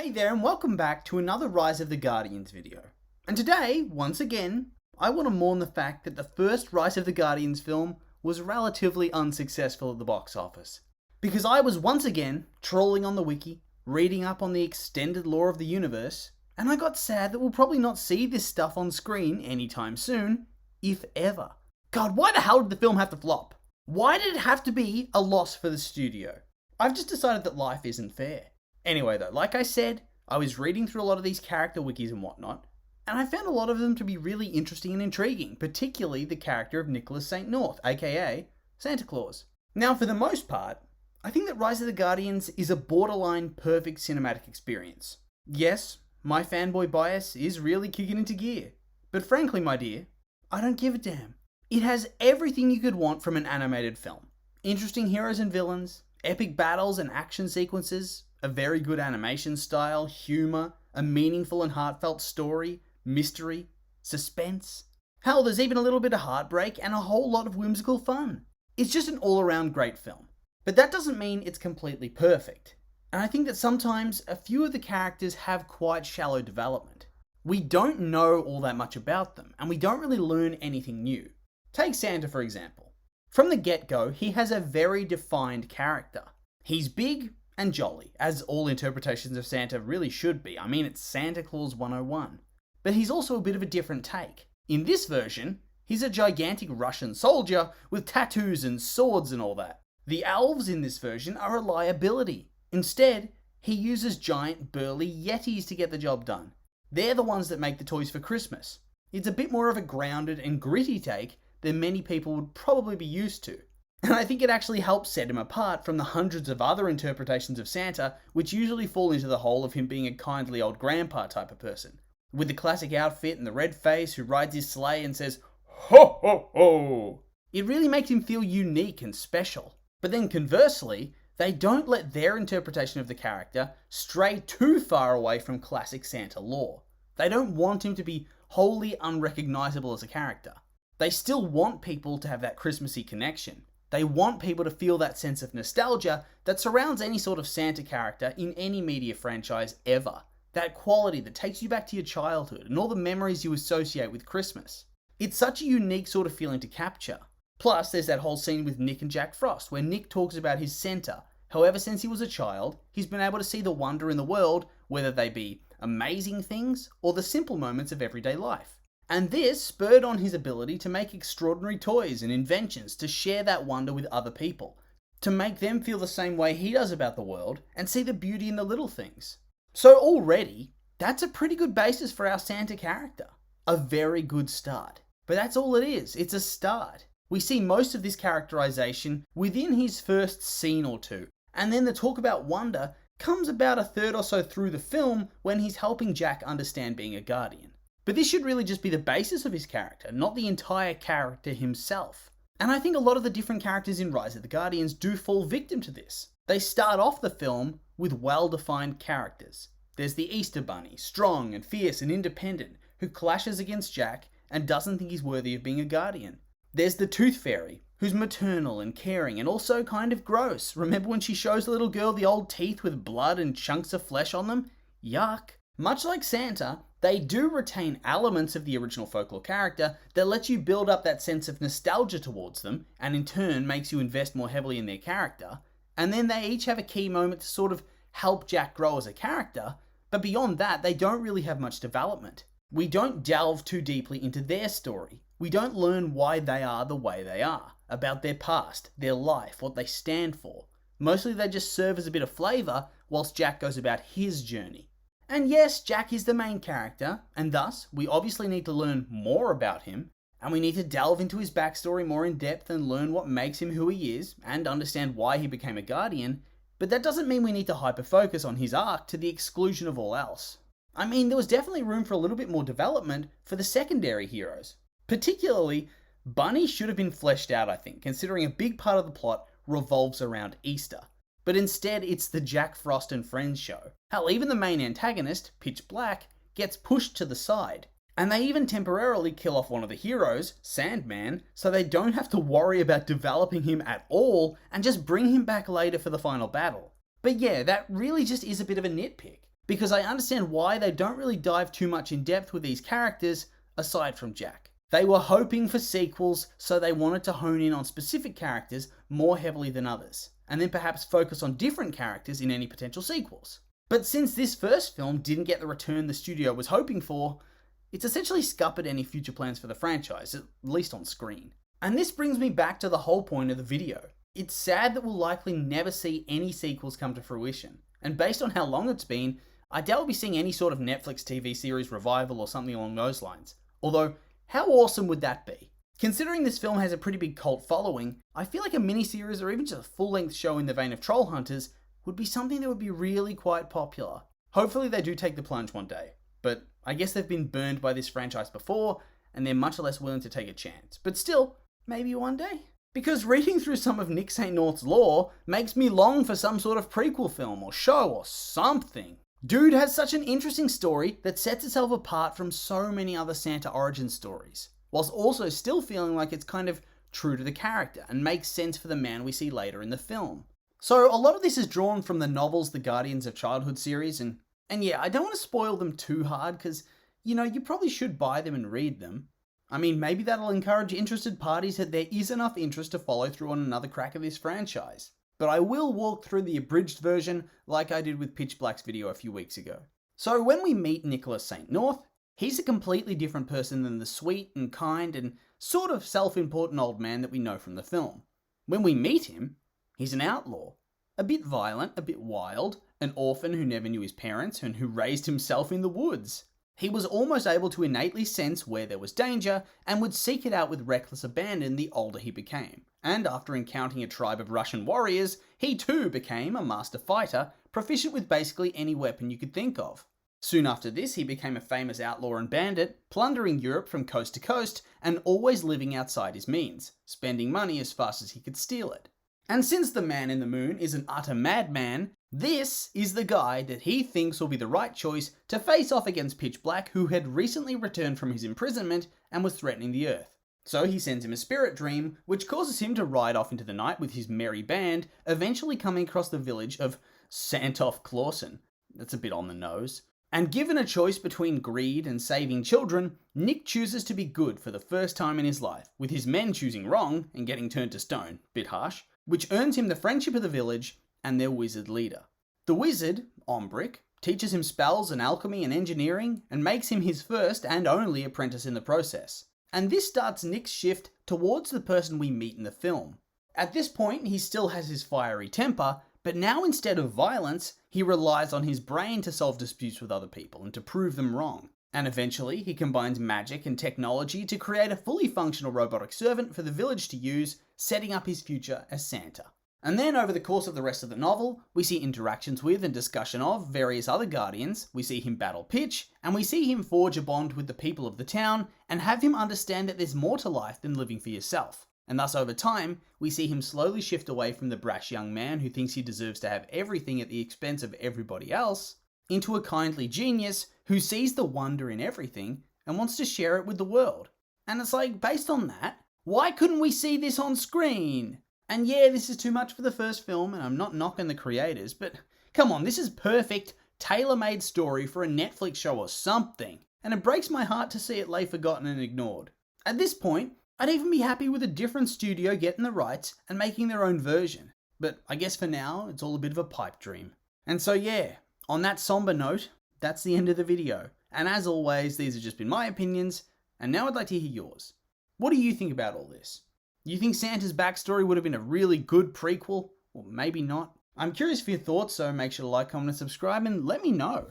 Hey there and welcome back to another Rise of the Guardians video. And today, once again, I want to mourn the fact that the first Rise of the Guardians film was relatively unsuccessful at the box office. Because I was once again trolling on the wiki, reading up on the extended lore of the universe, and I got sad that we'll probably not see this stuff on screen anytime soon, if ever. God, why the hell did the film have to flop? Why did it have to be a loss for the studio? I've just decided that life isn't fair. Anyway though, like I said, I was reading through a lot of these character wikis and whatnot, and I found a lot of them to be really interesting and intriguing, particularly the character of Nicholas St. North, aka Santa Claus. Now for the most part, I think that Rise of the Guardians is a borderline perfect cinematic experience. Yes, my fanboy bias is really kicking into gear, but frankly my dear, I don't give a damn. It has everything you could want from an animated film. Interesting heroes and villains, epic battles and action sequences, a very good animation style, humour, a meaningful and heartfelt story, mystery, suspense. Hell, there's even a little bit of heartbreak and a whole lot of whimsical fun. It's just an all-around great film. But that doesn't mean it's completely perfect. And I think that sometimes a few of the characters have quite shallow development. We don't know all that much about them, and we don't really learn anything new. Take Santa for example. From the get-go, he has a very defined character. He's big and jolly, as all interpretations of Santa really should be. I mean, it's Santa Claus 101. But he's also a bit of a different take. In this version, he's a gigantic Russian soldier with tattoos and swords and all that. The elves in this version are a liability. Instead, he uses giant burly yetis to get the job done. They're the ones that make the toys for Christmas. It's a bit more of a grounded and gritty take than many people would probably be used to. And I think it actually helps set him apart from the hundreds of other interpretations of Santa, which usually fall into the hole of him being a kindly old grandpa type of person. With the classic outfit and the red face who rides his sleigh and says, "Ho ho ho!" It really makes him feel unique and special. But then conversely, they don't let their interpretation of the character stray too far away from classic Santa lore. They don't want him to be wholly unrecognizable as a character. They still want people to have that Christmassy connection. They want people to feel that sense of nostalgia that surrounds any sort of Santa character in any media franchise ever. That quality that takes you back to your childhood and all the memories you associate with Christmas. It's such a unique sort of feeling to capture. Plus, there's that whole scene with Nick and Jack Frost where Nick talks about his Santa. However, since he was a child, he's been able to see the wonder in the world, whether they be amazing things or the simple moments of everyday life. And this spurred on his ability to make extraordinary toys and inventions to share that wonder with other people, to make them feel the same way he does about the world and see the beauty in the little things. So already, that's a pretty good basis for our Santa character. A very good start. But that's all it is, it's a start. We see most of this characterization within his first scene or two, and then the talk about wonder comes about a third or so through the film when he's helping Jack understand being a guardian. But this should really just be the basis of his character, not the entire character himself. And I think a lot of the different characters in Rise of the Guardians do fall victim to this. They start off the film with well-defined characters. There's the Easter Bunny, strong and fierce and independent, who clashes against Jack and doesn't think he's worthy of being a guardian. There's the Tooth Fairy, who's maternal and caring and also kind of gross. Remember when she shows the little girl the old teeth with blood and chunks of flesh on them? Yuck. Much like Santa, they do retain elements of the original folklore character that lets you build up that sense of nostalgia towards them, and in turn makes you invest more heavily in their character. And then they each have a key moment to sort of help Jack grow as a character, but beyond that, they don't really have much development. We don't delve too deeply into their story. We don't learn why they are the way they are, about their past, their life, what they stand for. Mostly they just serve as a bit of flavour whilst Jack goes about his journey. And yes, Jack is the main character, and thus, we obviously need to learn more about him, and we need to delve into his backstory more in depth and learn what makes him who he is, and understand why he became a guardian, but that doesn't mean we need to hyper-focus on his arc to the exclusion of all else. I mean, there was definitely room for a little bit more development for the secondary heroes. Particularly, Bunny should have been fleshed out, I think, considering a big part of the plot revolves around Easter. But instead, it's the Jack Frost and Friends show. Hell, even the main antagonist, Pitch Black, gets pushed to the side. And they even temporarily kill off one of the heroes, Sandman, so they don't have to worry about developing him at all and just bring him back later for the final battle. But yeah, that really just is a bit of a nitpick. because I understand why they don't really dive too much in depth with these characters aside from Jack. They were hoping for sequels, so they wanted to hone in on specific characters more heavily than others, and then perhaps focus on different characters in any potential sequels. But since this first film didn't get the return the studio was hoping for, it's essentially scuppered any future plans for the franchise, at least on screen. And this brings me back to the whole point of the video. It's sad that we'll likely never see any sequels come to fruition, and based on how long it's been, I doubt we'll be seeing any sort of Netflix TV series revival or something along those lines. Although, how awesome would that be? Considering this film has a pretty big cult following, I feel like a miniseries or even just a full-length show in the vein of Trollhunters would be something that would be really quite popular. Hopefully they do take the plunge one day, but I guess they've been burned by this franchise before, and they're much less willing to take a chance. But still, maybe one day? Because reading through some of Nick St. North's lore makes me long for some sort of prequel film or show or something. Dude has such an interesting story that sets itself apart from so many other Santa origin stories, whilst also still feeling like it's kind of true to the character and makes sense for the man we see later in the film. So a lot of this is drawn from the novels The Guardians of Childhood series, and yeah, I don't want to spoil them too hard because, you probably should buy them and read them. I mean, maybe that'll encourage interested parties that there is enough interest to follow through on another crack at this franchise. But I will walk through the abridged version like I did with Pitch Black's video a few weeks ago. So when we meet Nicholas St. North, he's a completely different person than the sweet and kind and sort of self-important old man that we know from the film. When we meet him, he's an outlaw. A bit violent, a bit wild, an orphan who never knew his parents and who raised himself in the woods. He was almost able to innately sense where there was danger and would seek it out with reckless abandon the older he became. And after encountering a tribe of Russian warriors, he too became a master fighter, proficient with basically any weapon you could think of. Soon after this, he became a famous outlaw and bandit, plundering Europe from coast to coast and always living outside his means, spending money as fast as he could steal it. And since the Man in the Moon is an utter madman, this is the guy that he thinks will be the right choice to face off against Pitch Black, who had recently returned from his imprisonment and was threatening the Earth. So he sends him a spirit dream, which causes him to ride off into the night with his merry band, eventually coming across the village of Santoff Clawson. That's a bit on the nose. And given a choice between greed and saving children, Nick chooses to be good for the first time in his life, with his men choosing wrong and getting turned to stone, bit harsh, which earns him the friendship of the village and their wizard leader. The wizard, Ombrick, teaches him spells and alchemy and engineering, and makes him his first and only apprentice in the process. And this starts Nick's shift towards the person we meet in the film. At this point, he still has his fiery temper, but now instead of violence, he relies on his brain to solve disputes with other people and to prove them wrong. And eventually, he combines magic and technology to create a fully functional robotic servant for the village to use, setting up his future as Santa. And then over the course of the rest of the novel, we see interactions with and discussion of various other Guardians, we see him battle Pitch, and we see him forge a bond with the people of the town and have him understand that there's more to life than living for yourself. And thus over time, we see him slowly shift away from the brash young man who thinks he deserves to have everything at the expense of everybody else, into a kindly genius who sees the wonder in everything and wants to share it with the world. And it's like, based on that, why couldn't we see this on screen? And yeah, this is too much for the first film, and I'm not knocking the creators, but come on, this is perfect, tailor-made story for a Netflix show or something, and it breaks my heart to see it lay forgotten and ignored. At this point, I'd even be happy with a different studio getting the rights and making their own version, but I guess for now, it's all a bit of a pipe dream. And so yeah, on that somber note, that's the end of the video. And as always, these have just been my opinions, and now I'd like to hear yours. What do you think about all this? You think Santa's backstory would have been a really good prequel? Or maybe not? I'm curious for your thoughts, so make sure to like, comment, and subscribe, and let me know.